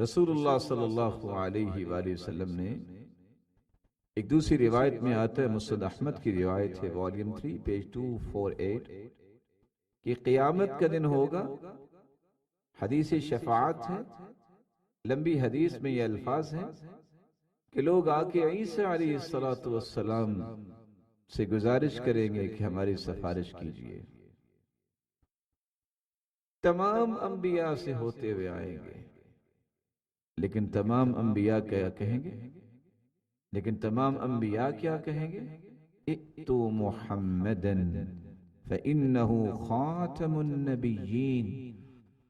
رسول اللہ صلی اللہ علیہ وآلہ وسلم نے ایک دوسری روایت میں آتا ہے، مسند احمد کی روایت ہے، والیوم 3 پیج 248، کہ قیامت کا دن ہوگا، حدیث شفاعت ہے، لمبی حدیث میں یہ الفاظ ہیں کہ لوگ آ کے عیسیٰ علیہ السلام سے گزارش کریں گے کہ ہماری سفارش کیجیے۔ تمام انبیاء سے ہوتے ہوئے آئیں گے، لیکن تمام انبیاء کیا کہیں گے؟ ائتوا محمدا فإنه خاتم النبیین،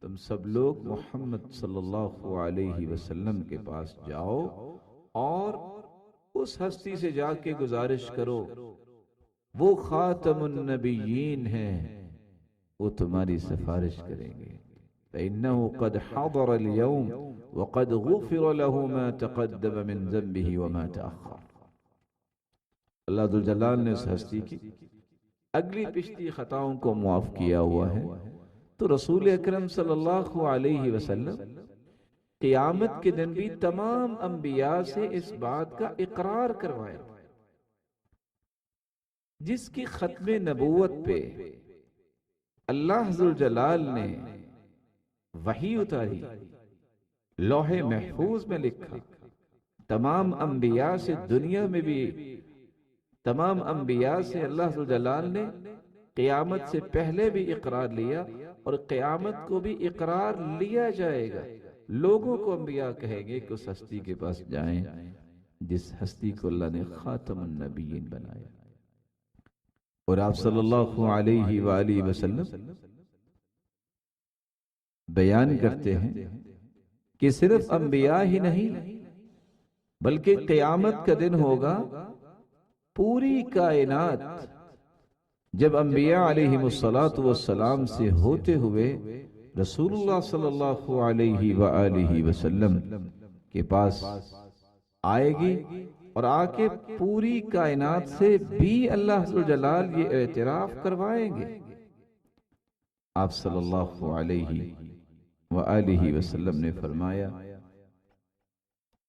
تم سب لوگ محمد صلی اللہ علیہ وسلم کے پاس جاؤ اور اس ہستی سے جا کے گزارش کرو، وہ خاتم النبیین ہیں، وہ تمہاری سفارش کریں گے۔ فإنه قد حضر اليوم وقد غفر له ما تقدم من ذنبه وما تأخر۔ اللہ ذوالجلال نے اس ہستی کی اگلی پچھلی خطاؤں کو معاف کیا ہوا ہے، تو رسول اکرم صلی اللہ علیہ وسلم قیامت کے دن بھی تمام انبیاء سے اس بات کا اقرار کروائے، جس کی ختم نبوت پہ اللہ ذوالجلال نے وحی اتاری، لوح محفوظ میں لکھا، تمام انبیاء سے دنیا میں بھی تمام انبیاء سے اللہ ذوالجلال نے قیامت سے پہلے بھی اقرار لیا، اور قیامت کو بھی اقرار لیا جائے گا۔ لوگوں کو انبیاء کہیں گے کہ اس ہستی کے پاس جائیں جس ہستی کو اللہ نے خاتم النبیین بنایا، اور آپ صلی اللہ علیہ وآلہ وسلم بیان کرتے ہیں کہ صرف انبیاء ہی نہیں بلکہ قیامت کا دن ہوگا، پوری کائنات جب انبیاء علیہ السلام سے ہوتے ہوئے رسول اللہ صلی اللہ علیہ وآلہ وسلم کے پاس آئے گی، اور آ کے پوری کائنات سے بھی اللہ ذوالجلال یہ اعتراف کروائیں گے۔ آپ صلی اللہ علیہ وآلہ وسلم نے فرمایا،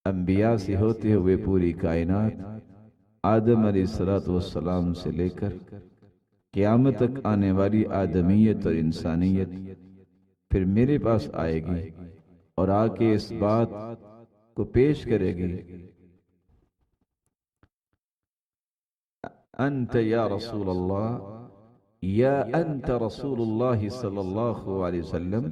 انبیاء سے ہوتے ہوئے پوری کائنات آدم علیہ السلام سے لے کر قیامت تک آنے والی آدمیت اور انسانیت پھر میرے پاس آئے گی اور آ کے اس بات کو پیش کرے گی، انت یا رسول اللہ، یا انت رسول اللہ صلی اللہ علیہ وسلم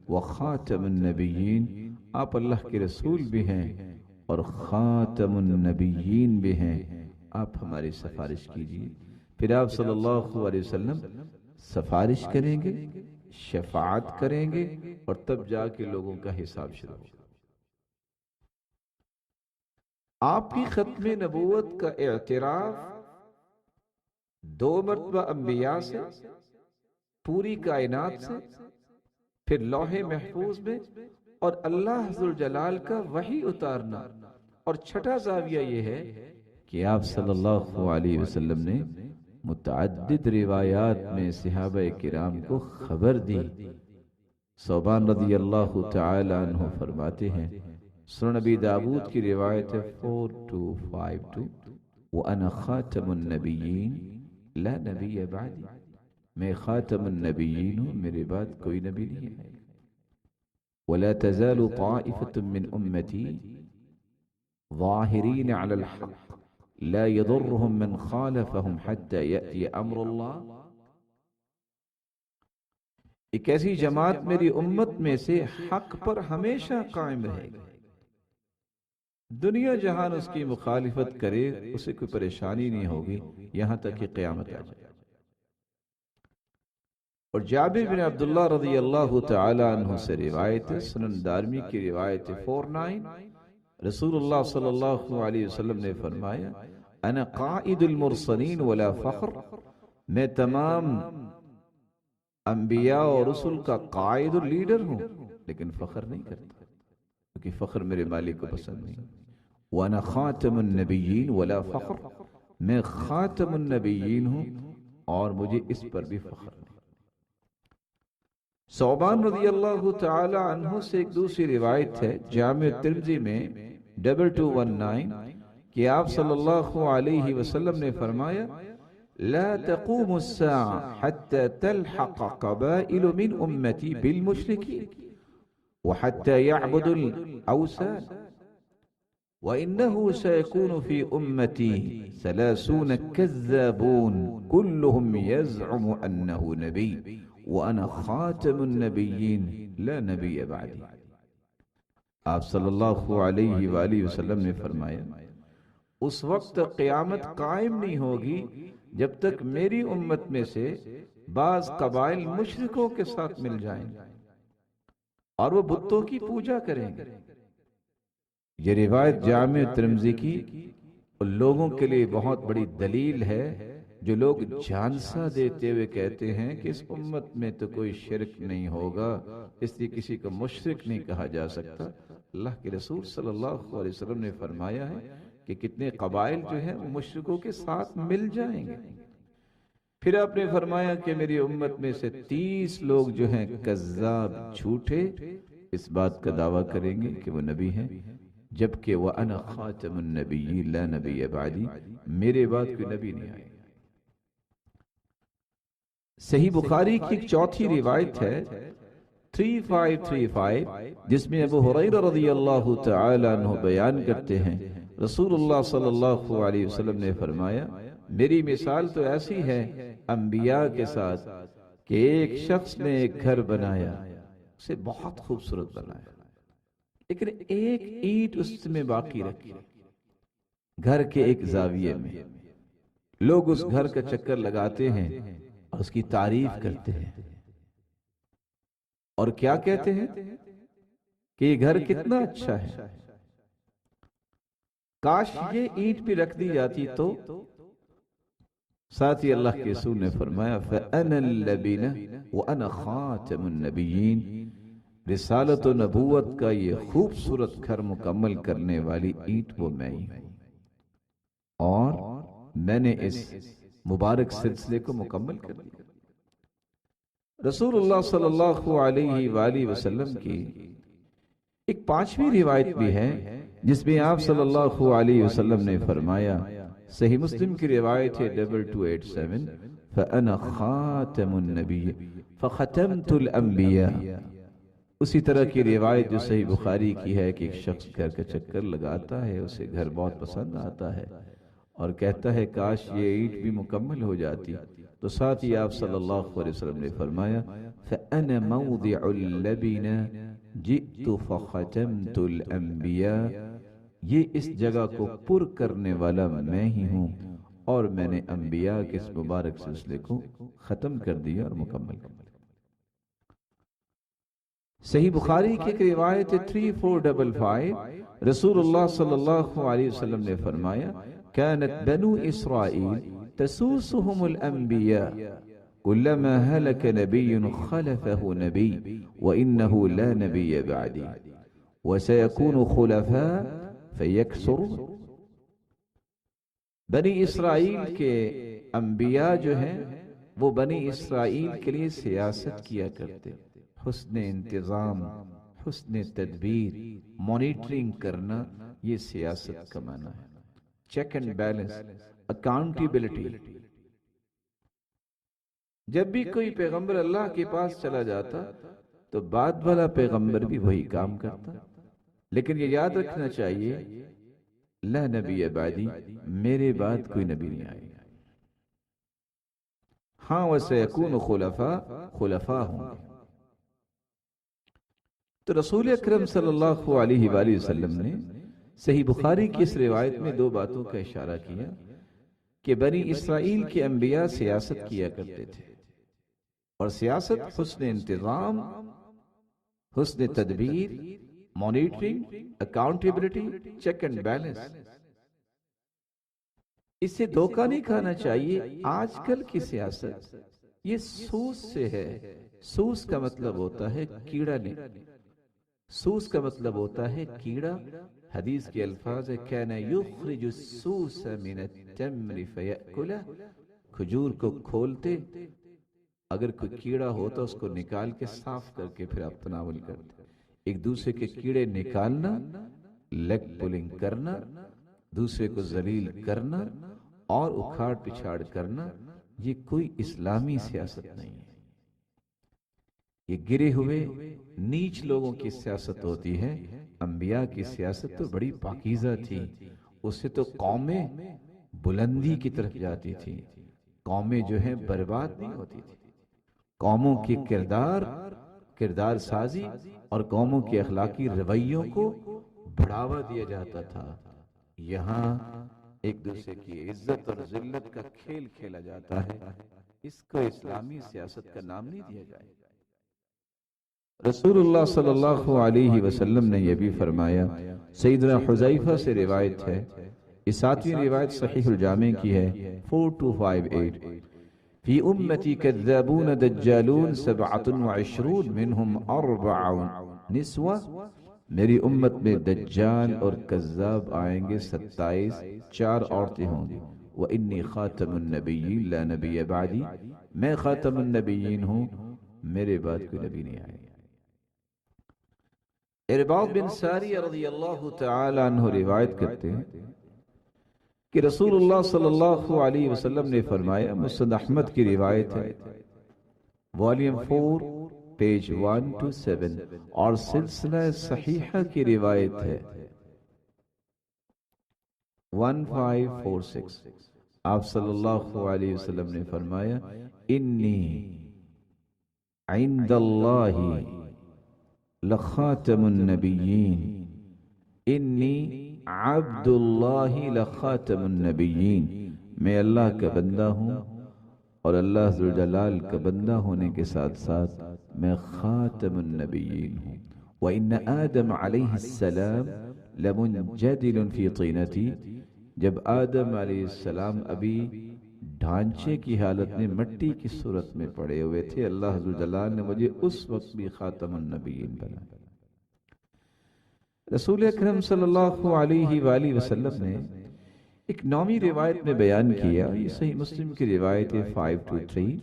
وخاتم النبیین، آپ اللہ کے رسول بھی ہیں اور خاتم النبیین بھی ہیں، آپ ہماری سفارش کیجیے۔ پھر آپ صلی اللہ علیہ وسلم سفارش کریں گے، شفاعت کریں گے، اور تب جا کے لوگوں کا حساب شروع ہوگا۔ آپ کی ختم نبوت کا اعتراف 2 مرتبہ انبیاء سے، پوری کائنات سے، پھر لوح محفوظ میں، اور اللہ ذوالجلال کا وحی اتارنا، اور چھٹا زاویہ یہ ہے کہ آپ صلی اللہ علیہ وسلم نے متعدد روایات میں صحابہ کرام کو خبر دی۔ ثوبان رضی اللہ تعالی عنہ فرماتے ہیں، سنن ابی داؤد کی روایت ہے 4252، وَأَنَا خَاتَمُ النَّبِيِّينَ لا نبی بعدی، میں خاتم النبیین ہوں، میرے بعد کوئی نبی نہیں ہے۔ وَلَا تَزَالُ طَائِفَةٌ مِّنْ أُمَّتِي ظَاهِرِينَ عَلَى الْحَقِّ لا يضرهم من خالفهم حتى يأتي امر اللہ، ایک ایسی جماعت میری امت میں سے حق پر ہمیشہ قائم رہے گی، دنیا جہان اس کی مخالفت کرے اسے کوئی پریشانی نہیں ہوگی یہاں تک کہ قیامت آ جائے۔ اور جابر بن عبداللہ رضی اللہ تعالی عنہ سے روایت ہے، سنن دارمی کی روایت 49، رسول اللہ صلی اللہ علیہ وسلم نے فرمایا، انا قائد المرسلین ولا فخر، میں تمام انبیاء اور رسل کا قائد اور لیڈر ہوں، لیکن فخر نہیں کرتا، کیونکہ فخر میرے مالک کو پسند نہیں۔ وانا خاتم النبیین ولا فخر، میں خاتم النبیین ہوں اور مجھے اس پر بھی فخر نہیں۔ صوبان رضی اللہ تعالی عنہ سے ایک دوسری روایت ہے جامع ترمذی میں 2219 کہ آپ صلی اللہ علیہ وسلم نے فرمایا لا تقوم الساعة حتى تلحق قبائل من أمتي بالمشركين وحتى يعبدوا الأوثان وإنه سيكون في أمتي 30 كذابون كلهم يزعم أنه نبي وأنا خاتم النبيين لا نبي بعدي۔ آپ صلی اللہ علیہ وآلہ وسلم نے فرمایا اس وقت تک قیامت قائم نہیں ہوگی جب تک میری امت میں سے بعض قبائل مشرکوں کے ساتھ مل جائیں اور وہ بتوں کی پوجا کریں گے۔ یہ روایت جامع ترمذی کی ان لوگوں کے لیے بہت بڑی دلیل ہے جو لوگ جھانسا دیتے ہوئے کہتے ہیں کہ اس امت میں تو کوئی شرک نہیں ہوگا، اس لیے کسی کو مشرک نہیں کہا جا سکتا۔ اللہ کے رسول صلی اللہ علیہ وسلم نے فرمایا ہے کہ کتنے قبائل جو ہیں وہ مشرکوں کے ساتھ مل جائیں گے۔ پھر آپ نے فرمایا کہ میری امت میں سے 30 لوگ جو ہیں کذاب جھوٹے اس بات کا دعویٰ کریں گے کہ وہ نبی ہیں، جبکہ وَأَنَا خَاتَمُ النَّبِيِّينَ لَا نَبِيَّ بَعْدِي، میرے بعد کوئی نبی نہیں آئے گا۔ صحیح بخاری کی ایک چوتھی روایت ہے 3535 جس میں ابو ہریرہ رضی اللہ تعالی عنہ بیان کرتے ہیں رسول اللہ صلی اللہ علیہ وسلم نے فرمایا میری مثال تو ایسی ہے انبیاء کے ساتھ کہ ایک شخص نے ایک گھر بنایا، اسے بہت خوبصورت بنایا، لیکن ایک اینٹ اس میں باقی رکھی گھر کے ایک زاویے میں۔ لوگ اس گھر کا چکر لگاتے ہیں اور اس کی تعریف کرتے ہیں اور کیا کہتے ہیں کہ یہ گھر کتنا اچھا ہے، کاش یہ اینٹ بھی رکھ دی جاتی تو۔ ساتھ ہی اللہ کے رسول نے فرمایا فَأَنَا الَّبِينَ وَأَنَا خَاتَمُ النَّبِيِّينَ، رسالت و نبوت کا یہ خوبصورت گھر مکمل کرنے والی اینٹ وہ میں ہی ہوں، اور میں نے اس مبارک سلسلے کو مکمل کر دیا۔ رسول اللہ صلی اللہ علیہ وآلہ وسلم کی ایک پانچویں روایت بھی ہے جس میں آپ صلی اللہ علیہ وسلم نے فرمایا، صحیح مسلم کی روایت ہے 2287 فَأَنَا خَاتَمُ النَّبِيِّ فَخَتَمْتُ الْأَنْبِيَاءَ۔ اسی طرح کی روایت جو صحیح بخاری کی ہے کہ ایک شخص گھر کا چکر لگاتا ہے، اسے گھر بہت پسند آتا ہے اور کہتا ہے کاش یہ اینٹ بھی مکمل ہو جاتی، تو ساتھ ہی آپ صلی اللہ علیہ وسلم نے فرمایا فَأَنَا مَوْضِعُ الَّبِينَ جِئْتُ فَخَتَمْتُ الْأَنْبِيَاءَ، یہ اس جگہ کو پر کرنے والا میں ہی ہوں اور میں نے انبیاء کے اس مبارک سلسلے کو ختم کر دیا اور مکمل کر دیا۔ صحیح بخاری کی ایک روایت 3455 رسول اللہ صلی اللہ علیہ وسلم نے فرمایا كانت بنو اسرائیل تسوسهم الانبیاء كلما هلك نبي خلفه نبي وانه لا نبي بعدي وسيكون خلفاء فيكثرون۔ بنی اسرائیل کے انبیاء جو ہیں وہ بنی اسرائیل کے لیے سیاست کیا کرتے، حسن انتظام، حسن تدبیر، مانیٹرنگ کرنا، یہ سیاست کا معنی ہے۔ Check and balance, accountability. جب بھی کوئی پیغمبر اللہ کے پاس چلا جاتا تو بعد والا پیغمبر بھی وہی کام کرتا، لیکن یہ یاد رکھنا چاہیے لا نبی بعدی، میرے بعد کوئی نبی نہیں آئے گا۔ ہاں وَسَيَكُونُ خُلَفَاء ہوں گے۔ تو رسول اکرم صلی اللہ علیہ وآلہ وسلم نے صحیح بخاری کی اس روایت میں دو باتوں کا اشارہ کیا کہ بنی اسرائیل کے انبیاء سیاست کیا کرتے تھے، اور سیاست حسن انتظام، حسن تدبیر، monitoring, accountability, check and balance. اس سے دھوکہ نہیں کھانا چاہیے۔ آج کل کی سیاست یہ سوس سے ہے۔ سوس کا مطلب ہوتا ہے کیڑا نے، سوس کا مطلب ہوتا ہے کیڑا۔ حدیث کے الفاظ ہے كَانَ يُخْرِجُ السُّوسَ مِنَ التَّمْرِ فَيَأْكُلَهُ، کھجور کو کھولتے اگر کوئی کیڑا ہو تو اس کو نکال کے صاف کر کے پھر آپ تناول کرتے. ایک دوسرے کے کیڑے نکالنا، لیگ پولنگ کرنا، دوسرے کو ذلیل کرنا اور اکھاڑ پچھاڑ کرنا، یہ کوئی اسلامی سیاست نہیں ہے. یہ گرے ہوئے نیچ لوگوں کی سیاست ہوتی ہے. انبیاء کی سیاست تو بڑی پاکیزہ تھی. اس سے تو قومیں بلندی کی طرف جاتی تھی، قومیں جو ہیں برباد نہیں ہوتی تھی. قوموں کے کردار سازی اور قوموں کے اخلاقی رویوں کو بڑھاوا دیا جاتا تھا. یہاں ایک دوسرے کی عزت اور ذلت کا کھیل کھیلا جاتا ہے. اس کو اسلامی سیاست کا نام نہیں دیا جائے. رسول اللہ صلی اللہ علیہ وسلم نے یہ بھی فرمایا، سیدنا حذیفہ سے روایت ہے، اس ساتویں روایت صحیح الجامع کی ہے 4258، فی امتی کذابون دجالون 27 منہم 4 نسوہ، میری امت میں دجال اور کذاب آئیں گے 27، 4 عورتیں ہوں گی. وانی خاتم النبیین لا نبی بعدی، میں خاتم النبیین ہوں، میرے بعد کوئی نبی نہیں آئے. ارباض بن ساریہ رضی اللہ تعالی عنہ روایت کرتے ہیں کہ رسول اللہ صلی اللہ علیہ وسلم نے فرمایا، مسند احمد کی روایت ہے، والیوم 4 پیج 127، اور سلسلہ صحیحہ کی روایت ہے 1546. آپ صلی اللہ علیہ وسلم نے فرمایا، انی عند اللہ لخاتم النبیین، انی عبد اللہ لخاتم النبیین، میں اللہ کا بندہ ہوں اور اللہ ذوالجلال کا بندہ ہونے کے ساتھ ساتھ میں خاتم النبیین ہوں. وَإِنَّ آدم علیہ السلام لَمُنْجَدِلٌ فِي طِينَتِي، جب آدم علیہ السلام ابھی ڈھانچے کی حالت میں مٹی کی صورت میں پڑے ہوئے تھے، اللہ ذوالجلال نے مجھے اس وقت بھی خاتم النبیین بنایا. رسول اکرم صلی اللہ علیہ وآلہ وسلم نے ایک 9ویں روایت میں بیان کیا، یہ صحیح مسلم کی روایت ہے 523،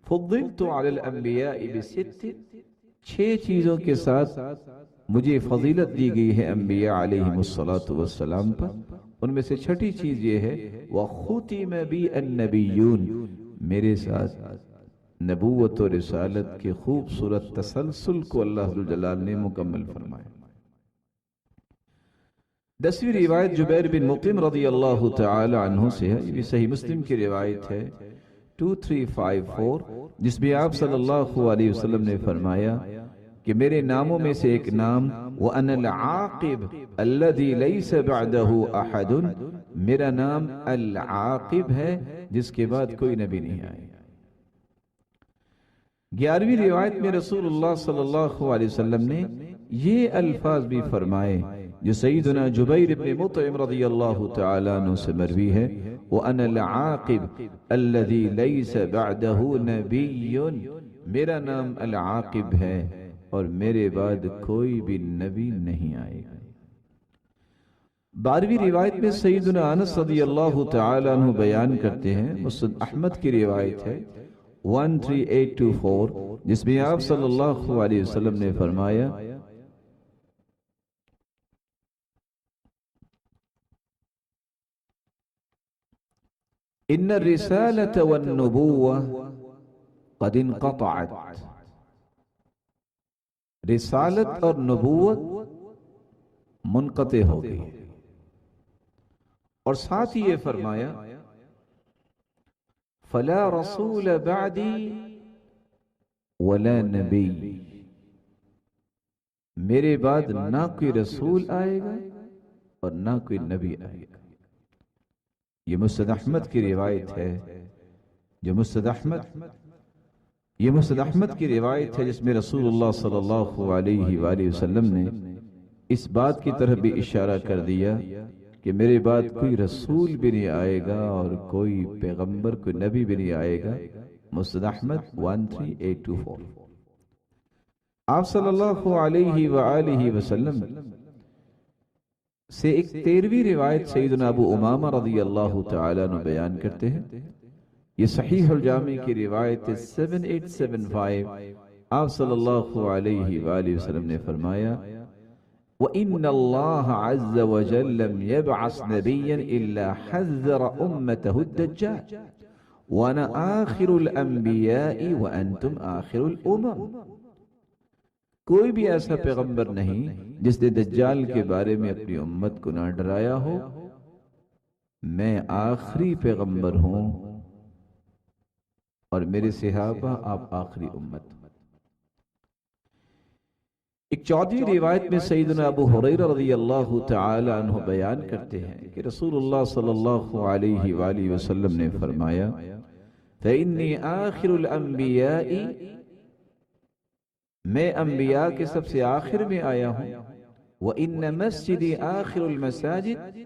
فضلت علی الانبیاء بست، 6 چیزوں کے ساتھ مجھے فضیلت دی گئی ہے انبیاء علیہم السلام پر. ان میں سے 6ٹھی چیز یہ ہے، وَخُتِمَ بِي النَّبِيُّونَ، میرے ساتھ نبوت و رسالت کے خوبصورت تسلسل کو اللہ ذوالجلال نے مکمل فرمایا. 10ویں روایت جبیر بن مطعم رضی اللہ تعالی عنہ سے ہے، یہ بھی صحیح مسلم کی روایت ہے 2354، جس میں آپ صلی اللہ علیہ وسلم نے فرمایا کہ میرے ناموں میں سے ایک نام وَأَنَا الْعَاقِبُ الَّذِي لَيْسَ بَعْدَهُ أَحَدٌ، میرا نام العاقب ہے جس کے بعد کوئی نبی نہیں آئے. 11ویں روایت میں رسول اللہ صلی اللہ علیہ وسلم نے یہ الفاظ بھی فرمائے جو سیدنا جبیر بن مطعم رضی اللہ تعالیٰ عنہ سے مروی ہے، وَأَنَا الْعَاقِبُ الَّذِي لَيْسَ بَعْدَهُ نَبِيٌّ، میرا نام العاقب ہے اور میرے بعد کوئی بھی نبی نہیں آئے گا. 12ویں روایت میں سیدنا انس رضی اللہ تعالیٰ عنہ بیان کرتے ہیں، مسند احمد کی روایت ہے 13824، جس میں آپ صلی اللہ علیہ وسلم نے فرمایا، ان الرسالة والنبوة قد انقطعت، رسالت اور نبوت منقطع ہو گئی. اور ساتھ ہی یہ فرمایا، فلا رسول بعدی ولا نبی، میرے بعد نہ کوئی رسول آئے گا اور نہ کوئی نبی آئے گا. یہ مسند احمد کی روایت ہے، جو مسند احمد کی روایت ہے جس میں رسول اللہ صلی اللہ علیہ وآلہ وسلم نے اس بات کی طرف بھی اشارہ کر دیا کہ میرے بعد کوئی رسول بھی نہیں آئے گا اور کوئی پیغمبر، کوئی نبی بھی نہیں آئے گا. مسند احمد 13824. آپ صلی اللہ علیہ وآلہ وسلم سے ایک 13ویں روایت سیدنا ابو امامہ رضی اللہ تعالیٰ عنہ بیان کرتے ہیں یہ صحیح الجامع کی روایت 7875، آپ صلی اللہ علیہ وآلہ وسلم نے فرمایا وَإِنَّ اللَّهَ عَزَّ وَجَلَّ لَمْ يَبْعَثْ نَبِيًّا إِلَّا حَذَّرَ أُمَّتَهُ الدَّجَّالَ وَأَنَا آخِرُ الْأَنْبِيَاءِ وَأَنْتُمْ آخِرُ الْأُمَمِ۔ کوئی بھی ایسا پیغمبر نہیں جس نے دجال کے بارے میں اپنی امت کو نہ ڈرایا ہو، میں آخری پیغمبر ہوں اور میرے صحابہ آپ آخری امت۔ ایک چوتھی روایت میں سیدنا ابو ہریرہ رضی اللہ تعالی عنہ بیان کرتے ہیں کہ رسول اللہ صلی اللہ علیہ وآلہ وسلم نے فرمایا فإنی آخر الانبیاء، میں انبیاء کے سب سے آخر میں آیا ہوں، وإن مسجدی آخر المساجد،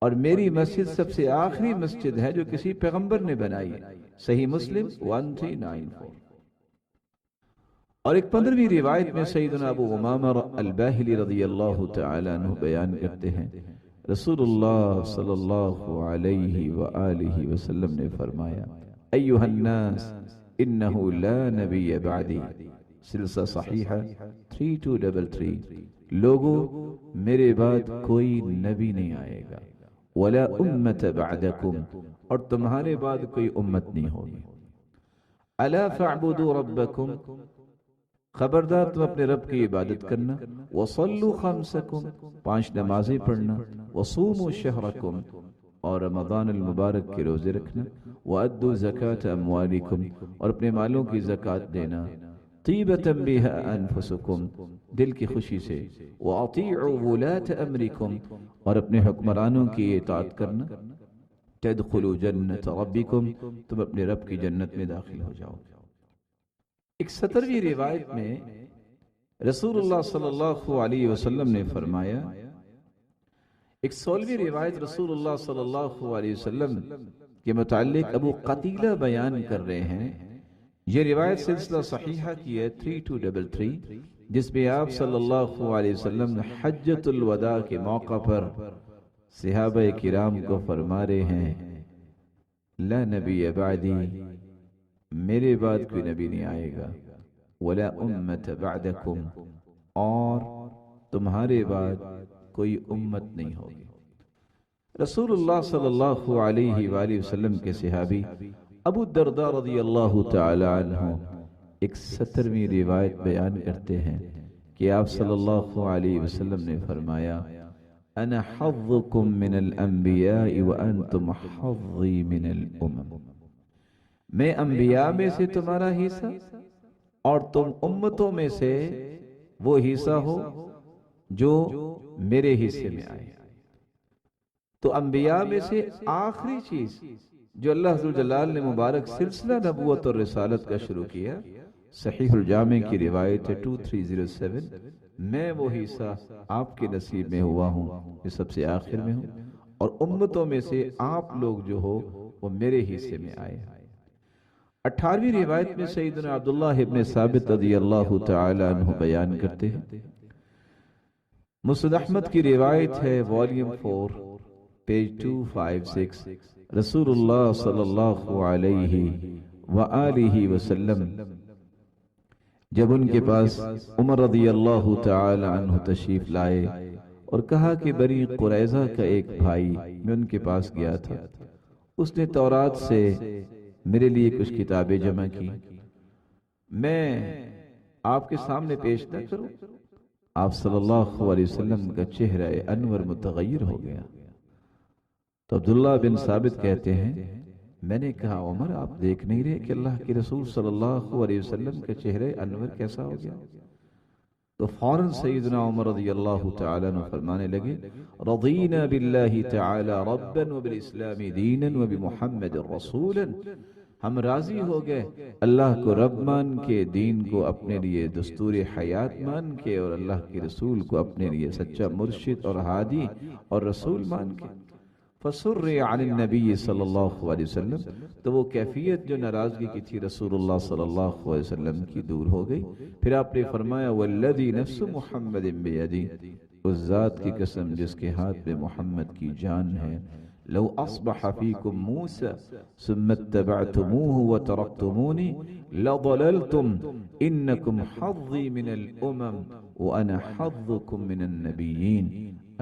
اور میری مسجد سب سے آخری مسجد ہے جو کسی پیغمبر نے بنائی ہے۔ صحیح مسلم 1394۔ اور ایک 15ویں روایت میں سیدنا ابو امامہ الباہلی رضی اللہ تعالی عنہ بیان کرتے ہیں رسول اللہ صلی اللہ علیہ وآلہ وسلم نے فرمایا ایھا الناس انہ لا نبی بعدی، سلسلہ صحیحہ 3233، لوگو میرے بعد کوئی نبی نہیں آئے گا، ولا امت بعدکم، اور تمہارے بعد کوئی امت نہیں ہوگی، الا فاعبدوا ربکم، خبردار تم اپنے رب کی عبادت کرنا، وصلوا خمسکم، 5 نمازیں پڑھنا، وصوموا شہرکم، اور رمضان المبارک کے روزے رکھنا، وادوا زکاة اموالکم، اور اپنے مالوں کی زکوٰۃ دینا، طیبۃ بہا انفسکم، دل کی خوشی سے، واطیعوا ولاة امرکم، اور اپنے حکمرانوں کی اطاعت کرنا، تدخلوا جنت ربکم، تم اپنے رب کی جنت میں داخل ہو جاؤ۔ ایک 17ویں روایت میں رسول اللہ صلی اللہ علیہ وسلم نے فرمایا، ایک 16ویں روایت رسول اللہ صلی اللہ علیہ وسلم کے متعلق ابو قتیلہ بیان کر رہے ہیں، یہ روایت سلسلہ صحیحہ کی ہے 3233، جس میں آپ صلی اللہ علیہ وسلم نے حجۃ الوداع کے موقع پر صحابہ کرام کو فرما رہے ہیں لا نبی بعدی، میرے بعد کوئی نبی نہیں آئے گا، ولا امت بعدکم، اور تمہارے بعد کوئی امت نہیں ہوگی۔ رسول اللہ صلی اللہ علیہ وآلہ وسلم کے صحابی ابو الدرداء رضی اللہ تعالی عنہ ایک 17ویں روایت بیان کرتے ہیں کہ آپ صلی اللہ علیہ وسلم نے فرمایا انا حظکم من الانبیاء وانتم حظی من الامم، میں انبیاء میں سے تمہارا حصہ اور تم امتوں میں سے وہ حصہ ہو جو میرے حصے میں آئے۔ تو انبیاء میں سے آخری چیز جو اللہ عز و جلال نے مبارک سلسلہ نبوت اور رسالت کا شروع کیا، صحیح الجامع کی روایت ہے 2307، میں وہ حصہ آپ کے نصیب میں ہوا ہوں جو سب سے آخر میں ہوں، اور امتوں میں سے آپ لوگ جو ہو وہ میرے حصے میں آئے۔ 18ویں روایت میں سیدنا عبداللہ ابن ثابت رضی اللہ تعالی عنہ بیان کرتے ہیں، مسند احمد کی روایت ہے والیوم 4 پیج 256، رسول اللہ صلی اللہ علیہ وآلہ وسلم جب ان کے پاس عمر رضی اللہ تعالی عنہ تشریف لائے اور کہا کہ بنی قریظہ کا ایک بھائی، میں ان کے پاس گیا تھا، اس نے تورات سے میرے لیے کچھ کتابیں جمع کی، میں آپ کے سامنے پیش نہ کروں؟ آپ صلی اللہ علیہ وسلم کا چہرہ انور متغیر ہو گیا۔ تو عبداللہ بن ثابت کہتے ہیں میں نے کہا عمر آپ دیکھ نہیں رہے کہ اللہ کے رسول صلی اللہ علیہ وسلم کا چہرہ انور کیسا ہو گیا؟ تو فوراً سیدنا عمر رضی اللہ تعالیٰ عنہ فرمانے لگے رضینا باللہ تعالی ربا وبالاسلام دینا وبمحمد رسولا، ہم راضی ہو گئے اللہ کو رب مان کے، دین کو اپنے لیے دستور حیات مان کے، اور اللہ کے رسول کو اپنے لیے سچا مرشد اور ہادی اور رسول مان کے۔ فسر عن النبی صلی اللہ علیہ وسلم، تو وہ کیفیت جو ناراضگی کی تھی رسول اللہ صلی اللہ علیہ وسلم کی دور ہو گئی۔ پھر آپ نے فرمایا والذی نفس محمد بیدی، اس ذات کی قسم جس کے ہاتھ میں محمد کی جان ہے، لو اصبح فیکم موسیٰ ثم اتبعتموہ وترکتمونی لضللتم انکم حظی من الامم وانا حظکم من النبیین۔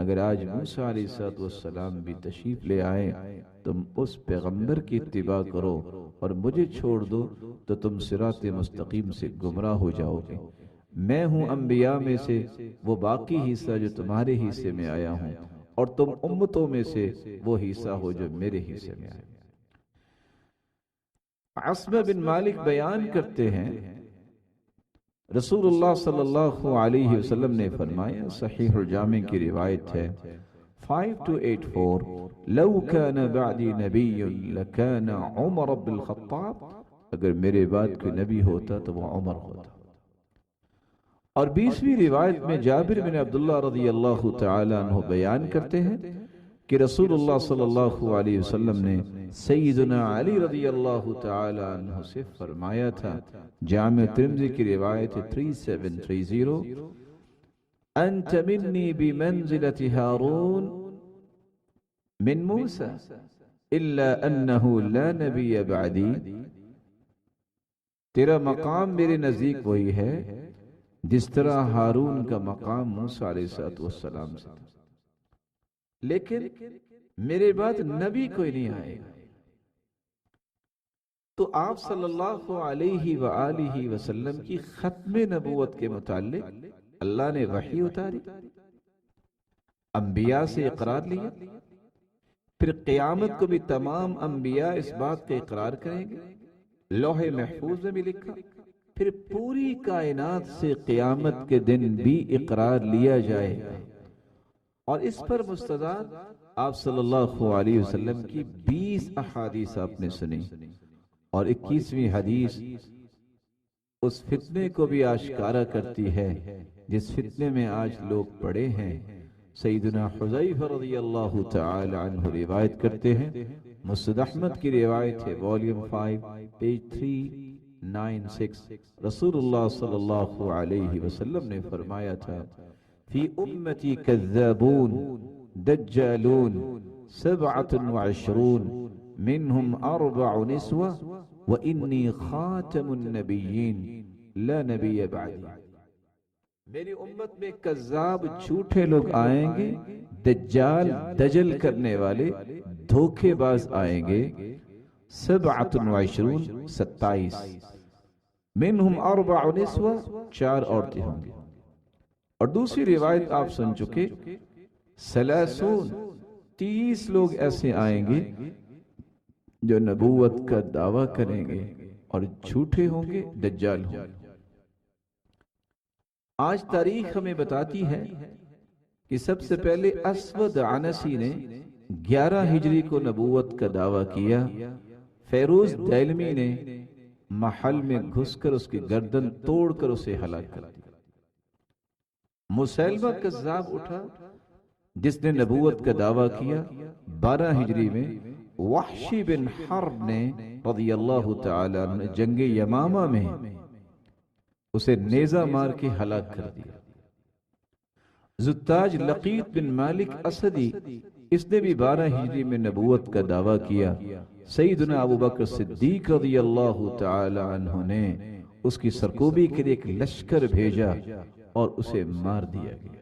اگر آج موسیٰ علیہ السلام بھی تشریف لے آئے، تم اس پیغمبر کی اتباع کرو اور مجھے چھوڑ دو تو تم صراط مستقیم سے گمراہ ہو جاؤ گے۔ میں ہوں انبیاء میں سے وہ باقی حصہ جو تمہارے حصے میں آیا ہوں، اور تم امتوں میں سے وہ حصہ ہو جو میرے حصے میں آیا۔ عصبہ بن مالک بیان کرتے ہیں رسول اللہ صلی اللہ علیہ وسلم نے فرمایا، صحیح الجامع کی روایت ہے 5284، لو كان بعدی نبی لکان عمر بن الخطاب، اگر میرے بعد کوئی نبی ہوتا تو وہ عمر ہوتا۔ اور 20ویں روایت میں جابر بن عبداللہ رضی اللہ تعالی عنہ بیان کرتے ہیں کہ رسول اللہ صلی اللہ علیہ وسلم نے سیدنا علی رضی اللہ تعالی عنہ سے فرمایا تھا، جامع ترمذی کی روایت 3730، انت منی بمنزلت ہارون من موسیٰ الا انہ لا نبی بعدی، تیرا مقام میرے نزدیک وہی ہے جس طرح ہارون کا مقام موسیٰ علیہ السلام سے تھا، لیکن میرے بعد نبی کوئی نہیں آئے گا۔ تو آپ صلی اللہ علیہ وآلہ وسلم کی ختم نبوت کے متعلق اللہ نے وحی اتاری، انبیاء سے اقرار لیا، پھر قیامت کو بھی تمام انبیاء اس بات کا اقرار کریں گے، لوح محفوظ میں بھی لکھا، پھر پوری کائنات سے قیامت کے دن بھی اقرار لیا جائے گا۔ اور اس پر مستداد آپ صلی اللہ علیہ وسلم کی 20 احادیث آپ نے سنی، اور 21ویں حدیث اس فتنے کو بھی آشکارا کرتی ہے جس فتنے میں آج لوگ پڑے ہیں۔ سیدنا حذیفہ رضی اللہ تعالی عنہ روایت کرتے ہیں، مسند احمد کی روایت ہے، والیوم 5 پیج 396، رسول اللہ صلی اللہ علیہ وسلم نے فرمایا تھا، فی امتی کذابون دجالون 27 منہم 4 نسوہ وانی خاتم النبیین لا نبی بعدی۔ میری امت میں کذاب جھوٹے لوگ آئیں گے، دجال دجل کرنے والے دھوکے باز آئیں گے، 27 منہم 4 نسوہ، 4 عورتیں ہوں گی۔ اور دوسری روایت آپ سن چکے، 30 لوگ ایسے آئیں گے جو نبوت کا دعویٰ کریں گے اور جھوٹے ہوں گے، دجال ہوں گے۔ آج تاریخ ہمیں بتاتی ہے کہ سب سے پہلے اسود عنسی نے 11 ہجری کو نبوت کا دعویٰ کیا، فیروز دیلمی نے محل میں گھس کر اس کی گردن توڑ کر اسے ہلاک کر دیا۔ مسیلمہ کذاب اٹھا جس نے نبوت کا دعویٰ کیا 12 ہجری میں، وحشی بن حرب نے رضی اللہ تعالی عنہ جنگ یمامہ میں اسے نیزہ مار کے ہلاک کر دیا۔ زتاج لقیط بن مالک اسدی، اس نے بھی 12 ہجری میں نبوت کا دعویٰ کیا۔ سیدنا ابو بکر صدیق رضی اللہ تعالی عنہ نے اس کی سرکوبی کے لیے ایک لشکر بھیجا اور اسے مار دیا گیا۔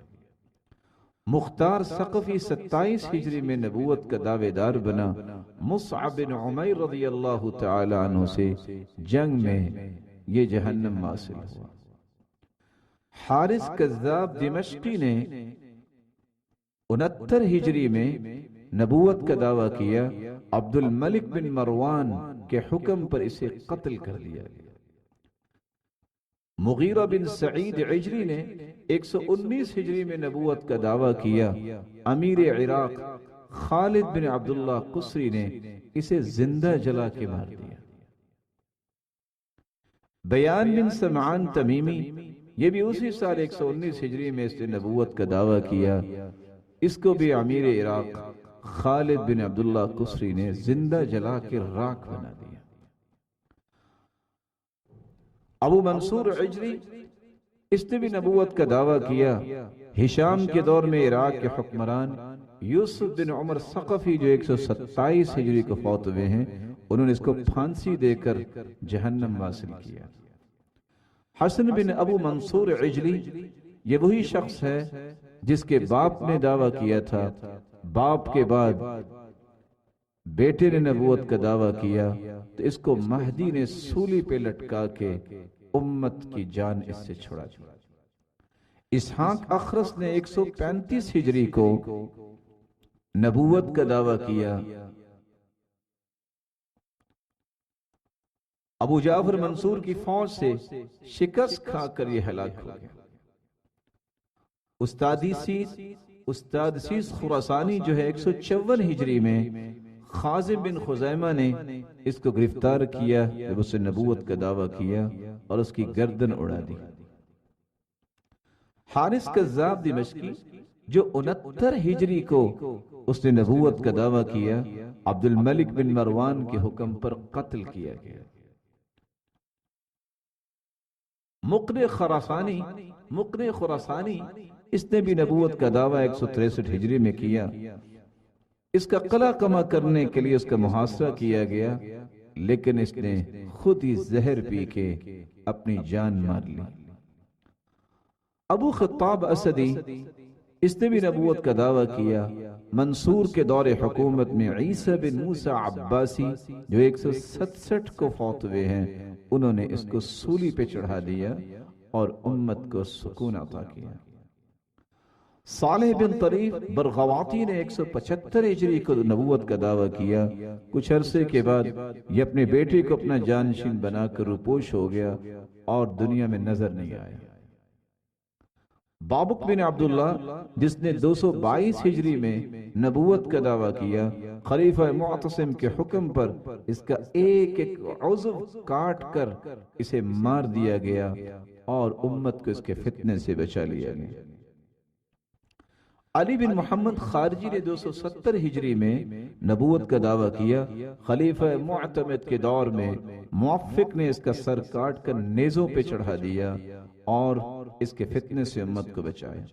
مختار ثقفی 27 ہجری میں نبوت کا دعوے دار بنا، مصعب بن عمیر رضی اللہ تعالی عنہ سے جنگ میں یہ جہنم حاصل ہوا۔ حارث کذاب دمشقی نے 69 ہجری میں نبوت کا دعویٰ کیا، عبد الملک بن مروان کے حکم پر اسے قتل کر دیا گیا۔ مغیرہ بن سعید عجری نے 119 ہجری میں نبوت کا دعویٰ کیا، امیر عراق خالد بن عبداللہ قسری نے اسے زندہ جلا کے مار دیا۔ بیان بن سمعان تمیمی، یہ بھی اسی سال 119 ہجری میں اس نے نبوت کا دعویٰ کیا، اس کو بھی امیر عراق خالد بن عبداللہ قسری نے زندہ جلا کے راکھ بنا دیا۔ ابو منصور عجری، اس نے بھی نبوت کا دعویٰ کیا۔ ہشام کے دور میں عراق کے حکمران یوسف بن عمر ثقفی جو 127 ہجری کو فوت ہوئے ہیں، انہوں نے اس کو پھانسی دے کر جہنم واصل کیا۔ حسن بن ابو منصور عجلی، یہ وہی شخص ہے جس کے باپ نے دعویٰ کیا تھا، باپ کے بعد بیٹے نے نبوت کا دعویٰ کیا تو اس کو مہدی نے سولی پہ لٹکا کے امت کی جان اس سے چھڑا دی۔ اسحاق اخرس نے 135 ہجری کو نبوت کا دعویٰ کیا، ابو جعفر منصور کی فوج سے شکست کھا کر یہ ہلاک ہو گیا۔ استاد سیس خراسانی جو ہے 154 ہجری میں خازم بن خزیمہ نے اس کو گرفتار کیا جب اس نے نبوت کا دعویٰ کیا اور اس کی گردن اڑا دی۔ حارث کذاب دمشقی جو 69 ہجری کو اس نے نبوت کا دعویٰ کیا، عبد الملک بن مروان کے حکم پر قتل کیا گیا۔ مقر خراسانی اس نے بھی نبوت کا دعویٰ 163 ہجری میں کیا۔ اس کا قلع کما کرنے کے لیے اس کا محاصرہ کیا گیا، لیکن اس نے خود ہی زہر پی کے اپنی جان مار لی۔ ابو خطاب اسدی، اس نے بھی نبوت کا دعویٰ کیا۔ منصور کے دور حکومت میں عیسیٰ بن موسیٰ عباسی جو 167 کو فوت ہوئے ہیں، انہوں نے اس کو سولی پہ چڑھا دیا اور امت کو سکون عطا کیا۔ صالح بن طریف برغواتی نے 175 ہجری کو نبوت کا دعویٰ کیا۔ کچھ عرصے کے بعد یہ اپنے بیٹے کو اپنا جانشین بنا کر روپوش ہو گیا اور دنیا میں نظر نہیں آیا۔ بابک بن عبداللہ جس نے 222 ہجری میں نبوت کا دعویٰ کیا، خلیفہ معتصم کے حکم پر اس کا ایک ایک عضو کاٹ کر اسے مار دیا گیا اور امت کو اس کے فتنے سے بچا لیا گیا۔ علی بن محمد خارجی نے 270 ہجری میں نبوت کا دعویٰ کیا۔ خلیفہ معتمد کے دور میں موفق نے اس کا سر کاٹ کر نیزوں پہ چڑھا دیا اور اس کے فتنے سے امت کو بچایا۔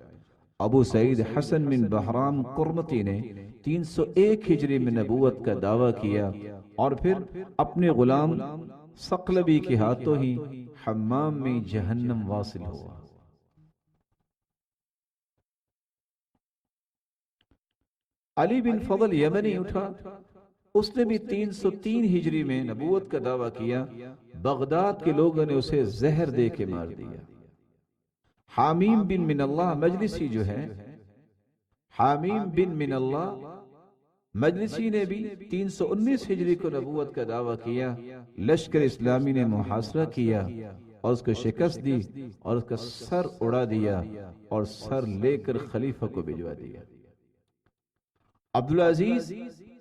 ابو سعید حسن بن بحرام قرمتی نے 301 ہجری میں نبوت کا دعویٰ کیا اور پھر اپنے غلام ثقلبی کے ہاتھوں ہی حمام میں جہنم واصل ہوا۔ علی بن فضل یمنی اٹھا، اس نے بھی 303 ہجری میں نبوت کا دعویٰ کیا۔ بغداد کے لوگوں نے اسے زہر دے کے مار دیا۔ حامیم بن من اللہ مجلسی جو ہے، حامیم بن من اللہ مجلسی نے بھی 319 ہجری کو نبوت کا دعویٰ کیا۔ لشکر اسلامی نے محاصرہ کیا اور اس کو شکست دی اور اس کا سر اڑا دیا اور سر لے کر خلیفہ کو بھجوا دیا۔ عبدالعزیز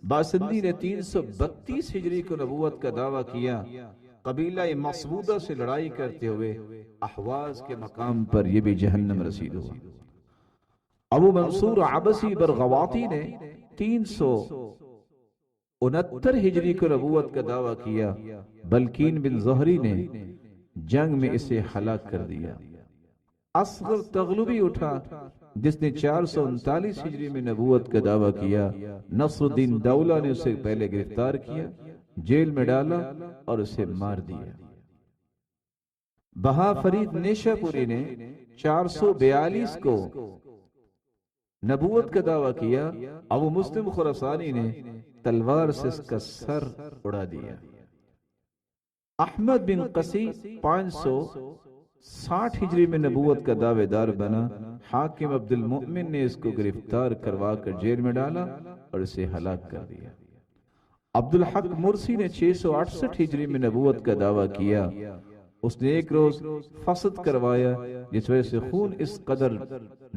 باسندی نے 332 ہجری کو نبوت کا دعویٰ کیا۔ قبیلہ مسعودہ سے لڑائی کرتے ہوئے احواز کے مقام پر یہ بھی جہنم رسید ہوا۔ ابو منصور عبسی برغواتی نے 369 ہجری کو نبوت کا دعویٰ کیا۔ بلقین بن زہری نے جنگ میں اسے ہلاک کر دیا۔ اصغر تغلبی اٹھا جس نے 439 ہجری میں نبوت کا دعویٰ کیا۔ نصر الدین دولہ نے اسے پہلے گرفتار کیا، جیل میں ڈالا اور اسے مار دیا۔ بہا فرید نیشہ پوری نے 442 کو نبوت کا دعویٰ کیا۔ ابو مسلم خراسانی نے تلوار سے اس کا سر اڑا دیا۔ احمد بن قسی 560 ہجری میں نبوت کا دعوے دار بنا۔ حاکم عبد المؤمن نے اس کو گرفتار کروا کر جیل میں ڈالا اور اسے ہلاک کر دیا۔ عبدالحق مرسی نے 668 ہجری میں نبوت کا دعویٰ کیا۔ اس نے ایک روز فسد کروایا جس وجہ سے خون اس قدر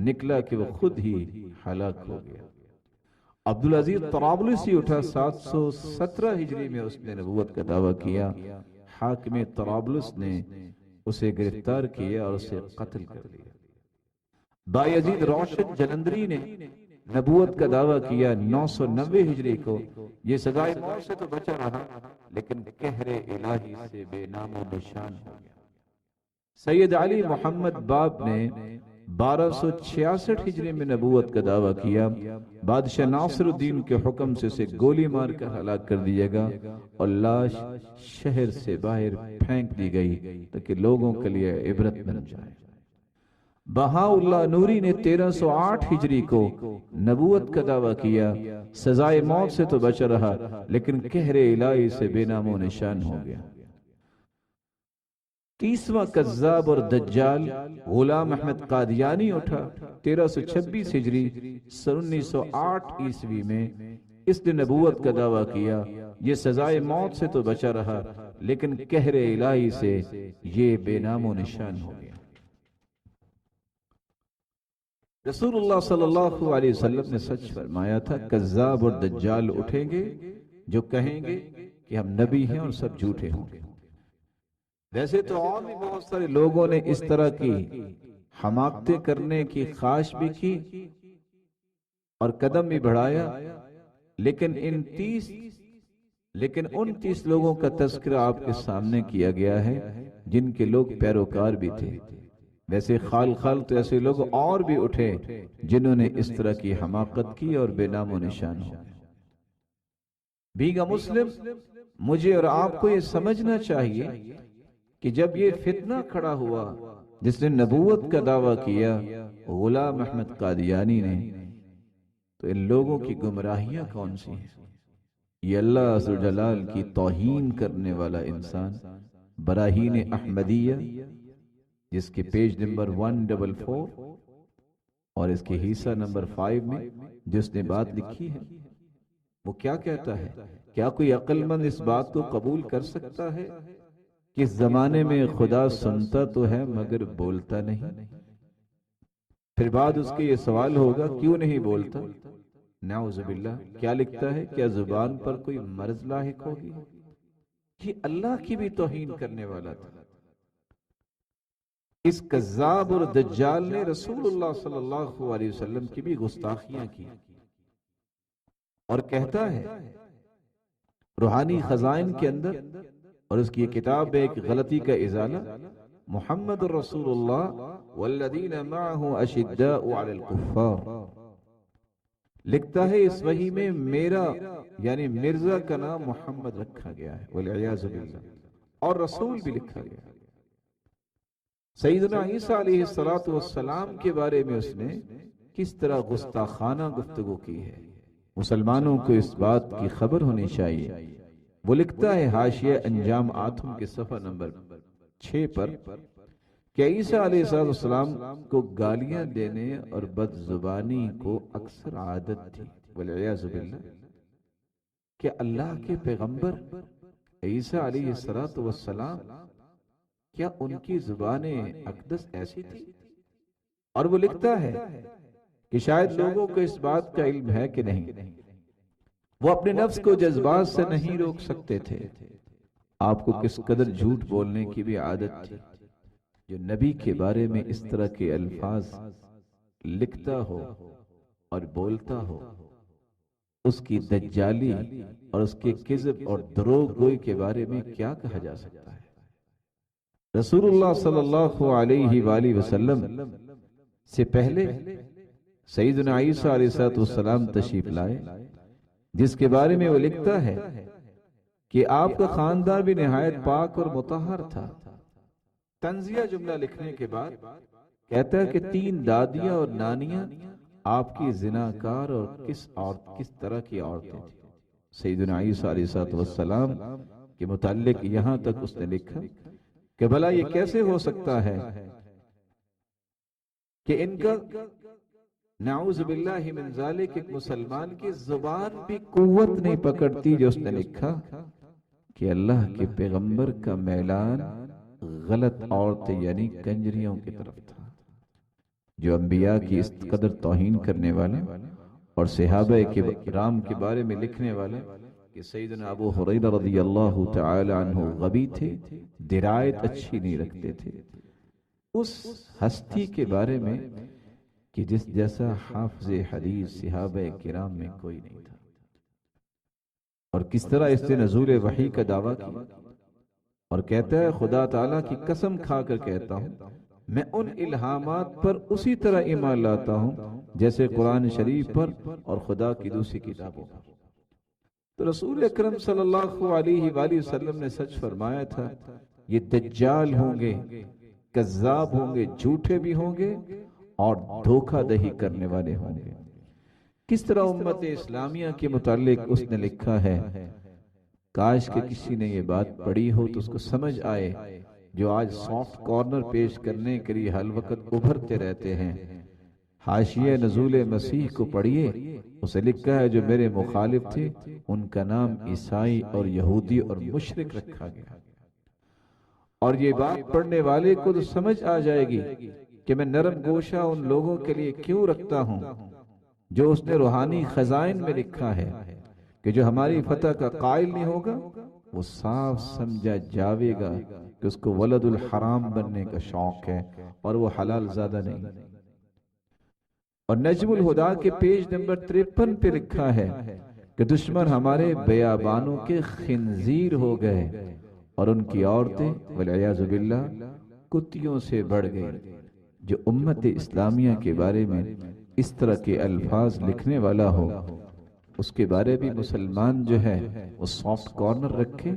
نکلا کہ وہ خود ہی ہلاک ہو گیا۔ عبدالعزیز طرابلسی اٹھا، 717 ہجری میں اس نے نبوت کا دعویٰ کیا۔ حاکم طرابلس نے اسے گرفتار کیا اور اسے قتل کر دیا۔ بایزید روشن جلندری نے نبوت کا دعویٰ کیا 990 ہجری کو۔ یہ سزائے موت سے تو بچا رہا لیکن قہر الہی سے بے نام و نشان ہو گیا۔ سید علی محمد باب نے 1266 ہجری میں نبوت کا دعویٰ کیا، بادشاہ ناصر الدین کے حکم سے اسے گولی مار کر ہلاک کر دیا گیا اور لاش شہر سے باہر پھینک دی گئی تاکہ لوگوں کے لیے عبرت بن جائے۔ بہاء اللہ نوری نے 1308 ہجری کو نبوت کا دعویٰ کیا، سزائے موت سے تو بچا رہا لیکن قہر الہی سے بے نام و نشان ہو گیا۔ 30واں کذاب اور دجال غلام احمد قادیانی اٹھا 1326 ہجری 1908 عیسوی میں۔ اس نے نبوت کا دعویٰ کیا، یہ سزائے موت سے تو بچا رہا لیکن قہر الہی سے یہ بے نام و نشان ہو گیا۔ رسول اللہ صلی اللہ علیہ وسلم نے سچ فرمایا تھا، کذاب اور دجال اٹھیں گے جو کہیں گے کہ ہم نبی ہیں اور سب جھوٹے ہوں گے۔ ویسے تو اور بھی بہت سارے لوگوں نے اس طرح کی حماقتیں کرنے کی خواہش بھی کی اور قدم بھی بڑھایا، لیکن ان 30 لوگوں کا تذکرہ آپ کے سامنے کیا گیا ہے جن کے لوگ پیروکار بھی تھے۔ ویسے خال تو ایسے لوگ اور بھی اٹھے جنہوں نے اس طرح کی حماقت کی اور بے نام و نشان ہو۔ بیگا مسلم، مجھے اور آپ کو یہ سمجھنا چاہیے کہ جب یہ فتنہ کھڑا ہوا جس نے نبوت کا دعویٰ کیا غلام احمد قادیانی نے، تو ان لوگوں کی گمراہیاں کون سی ہیں؟ یہ اللہ عز و جلال کی توہین کرنے والا انسان براہین احمدیہ، جس کے پیج نمبر 144 اور اس کے حصہ نمبر 5 میں جس نے بات لکھی ہے، وہ کیا کہتا ہے؟ کیا کوئی عقل مند اس بات کو قبول کر سکتا ہے کہ اس زمانے میں خدا سنتا تو ہے مگر بولتا نہیں؟ پھر بعد اس کے یہ سوال ہوگا کیوں نہیں بولتا؟ نعوذ باللہ، کیا لکھتا ہے؟ کیا زبان پر کوئی مرض لاحق ہوگی؟ یہ اللہ کی بھی توہین کرنے والا تھا۔ اس کذاب اور دجال نے رسول اللہ صلی اللہ علیہ وسلم کی بھی گستاخیاں کی اور کہتا ہے روحانی خزائن کے اندر، اور اس کی کتاب ایک غلطی کا ازالہ، محمد رسول اللہ والذین معہ اشداء علی الکفار، لکھتا ہے اس وحی میں میرا یعنی مرزا کا نام محمد رکھا گیا ہے والعیاذ باللہ، اور رسول بھی لکھا گیا ہے۔ سیدنا عیسیٰ علیہ السلام کے بارے میں اس نے کس طرح گستاخانہ گفتگو کی ہے، مسلمانوں کو اس بات کی خبر ہونی چاہیے۔ وہ لکھتا ہے حاشیہ انجام آتم کے صفحہ نمبر 6 پر کہ عیسیٰ علیہ السلام کو گالیاں دینے اور بد زبانی کو اکثر عادت تھی والعیاذ باللہ۔ کہ اللہ کے پیغمبر عیسیٰ علیہ السلام کیا ان کی زبان اقدس ایسی تھی؟ اور وہ لکھتا ہے کہ شاید لوگوں کو اس بات کا علم ہے کہ نہیں، وہ اپنے نفس کو جذبات سے نہیں روک سکتے تھے۔ آپ کو کس قدر جھوٹ بولنے کی بھی عادت تھی، جو نبی کے بارے میں اس طرح کے الفاظ لکھتا ہو اور بولتا ہو، اس کی دجالی اور اس کے کذب اور دروغ گوئی کے بارے میں کیا کہا جا سکتا ہے؟ رسول اللہ صلی اللہ علیہ وآلہ وسلم سے پہلے سیدنا عیسیٰ علیہ السلام تشریف لائے، جس کے بارے میں وہ لکھتا ہے کہ آپ کا خاندان بھی نہایت پاک اور مطہر تھا۔ تنزیہ جملہ لکھنے کے بعد کہتا ہے کہ 3 دادیاں اور نانیاں آپ کی زناکار اور کس طرح کی عورتیں تھیں۔ سیدنا عیسیٰ علیہ السلام کے متعلق یہاں تک اس نے لکھا کہ بھلا یہ کیسے ہو سکتا ہے کہ ان کا نعوذ باللہ من ذالک ایک مسلمان کی زبان بھی قوت نہیں پکڑتی، جو اس نے لکھا کہ اللہ کے پیغمبر کا میلان غلط عورتیں یعنی کنجریوں کی طرف تھا، جو انبیاء کی اس قدر توہین کرنے والے اور صحابہ کرام کے بارے میں لکھنے والے کہ سیدنا ابو ہریرہ رضی اللہ تعالی عنہ غبی تھے، درایت اچھی نہیں رکھتے تھے، اس ہستی کے بارے میں کہ جس جیسا حافظ حدیث صحابہ کرام میں کوئی نہیں تھا، اور کس طرح اس نے نزول وحی کا دعویٰ کیا اور کہتا ہے خدا تعالیٰ کی قسم کھا کر کہتا ہوں میں ان الہامات پر اسی طرح ایمان لاتا ہوں جیسے قرآن شریف پر اور خدا کی دوسری کتابوں پر۔ تو رسول اکرم صلی اللہ علیہ وآلہ وسلم نے سچ فرمایا تھا، یہ دجال ہوں گے، کذاب ہوں گے، جھوٹے بھی ہوں گے اور دھوکہ دہی کرنے والے ہوں گے۔ کس طرح امت اسلامیہ کے متعلق اس نے لکھا ہے، کاش کہ کسی نے یہ بات پڑھی ہو تو اس کو سمجھ آئے، جو آج سافٹ کارنر پیش کرنے کے لیے ہر وقت ابھرتے رہتے ہیں۔ حاشیہ نزول مسیح کو پڑھیے، اسے لکھا ہے جو میرے مخالف تھے ان کا نام عیسائی اور یہودی اور مشرک رکھا گیا۔ اور یہ بات پڑھنے والے کو تو سمجھ آ جائے گی کہ میں نرم گوشہ ان لوگوں کے لیے کیوں رکھتا ہوں جو اس نے روحانی خزائن میں لکھا ہے کہ جو ہماری فتح کا قائل نہیں ہوگا وہ صاف سمجھا جاوے گا کہ اس کو ولد الحرام بننے کا شوق ہے اور وہ حلال زادہ نہیں۔ اور نجم الہدا کے پیج نمبر 53 پہ لکھا ہے کہ دشمن ہمارے بیابانوں کے خنزیر ہو گئے اور ان کی عورتیں والعیاذ باللہ کتیوں سے بڑھ گئی۔ جو امت اسلامیہ کے بارے میں اس طرح کے الفاظ لکھنے والا ہو اس کے بارے بھی مسلمان جو ہے وہ سافٹ کارنر رکھے۔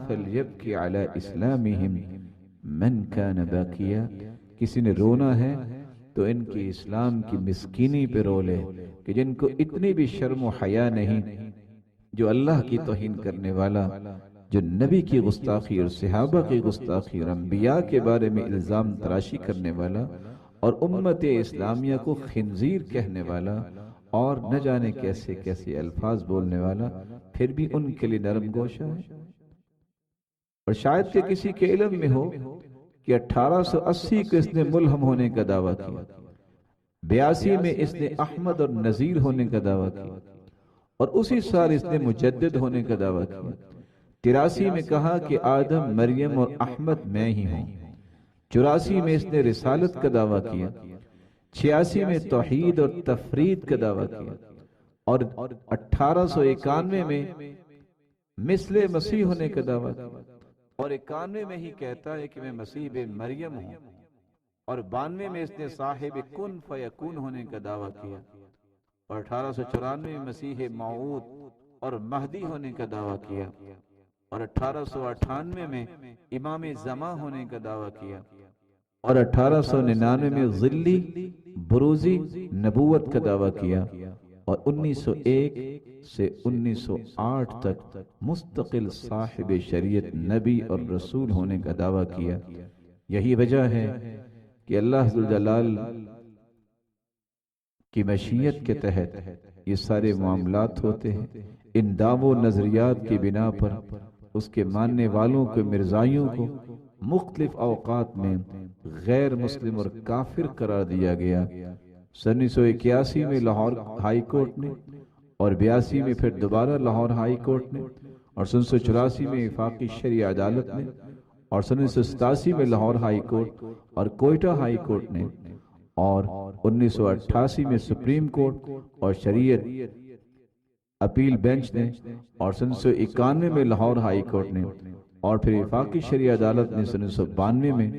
فَلْيَبْكِ عَلَى إِسْلَامِهِمْ مَنْ كَانَ بَاكِيًا، کسی نے رونا ہے تو ان کی اسلام کی مسکینی پہ رو لے کہ جن کو اتنی بھی شرم و حیا نہیں، جو اللہ کی توہین کرنے والا، جو نبی کی گستاخی اور صحابہ کی گستاخی اور انبیاء کے بارے میں الزام تراشی کرنے والا اور امت اسلامیہ کو خنزیر کہنے والا اور نہ جانے کیسے کیسے الفاظ بولنے والا، پھر بھی ان کے لیے نرم گوشہ ہے۔ اور شاید کہ کسی کے علم میں ہو کہ 1880 کو اس نے ملہم ہونے کا دعویٰ کیا، 82 میں اس نے احمد اور نذیر ہونے کا دعویٰ کیا اور اسی سال اس نے مجدد ہونے کا دعویٰ کیا۔ 83 میں کہا کہ آدم، مریم اور احمد میں ہی ہوں۔ 84 میں اس نے رسالت کا دعویٰ کیا۔ 86 میں توحید اور تفرید کا دعویٰ کیا اور 1891 میں مثل مسیح ہونے کا دعویٰ کیا اور 91 میں ہی کہتا ہے کہ میں مسیح بن مریم ہوں اور 92 میں اس نے صاحب کن فیکون ہونے کا دعویٰ کیا اور 1894 میں مسیح موعود اور مہدی ہونے کا دعویٰ کیا اور 1898 میں امام زمان ہونے کا دعویٰ کیا اور 1899 میں ظلی بروزی نبوت کا دعویٰ کیا اور 1901 سے 1908 تک مستقل صاحب شریعت نبی اور رسول ہونے کا دعویٰ کیا۔ یہی وجہ ہے کہ اللہ ذوالجلال کی مشیت کے تحت یہ سارے معاملات ہوتے ہیں۔ ان دعووں نظریات کی بنا پر اس کے ماننے والوں کو، مرزائیوں کو مختلف اوقات میں غیر مسلم اور کافر قرار دیا گیا۔ 1981 میں لاہور ہائی کورٹ نے اور 82 میں پھر دوبارہ لاہور ہائی کورٹ نے اور 1984 میں وفاقی شرعی عدالت نے اور 1987 میں لاہور ہائی کورٹ اور کوئٹہ ہائی کورٹ نے اور 1988 میں سپریم کورٹ اور شریعت اپیل بینچ نے اور 1991 میں لاہور ہائی کورٹ نے اور پھر وفاقی شرعی عدالت نے 1992 میں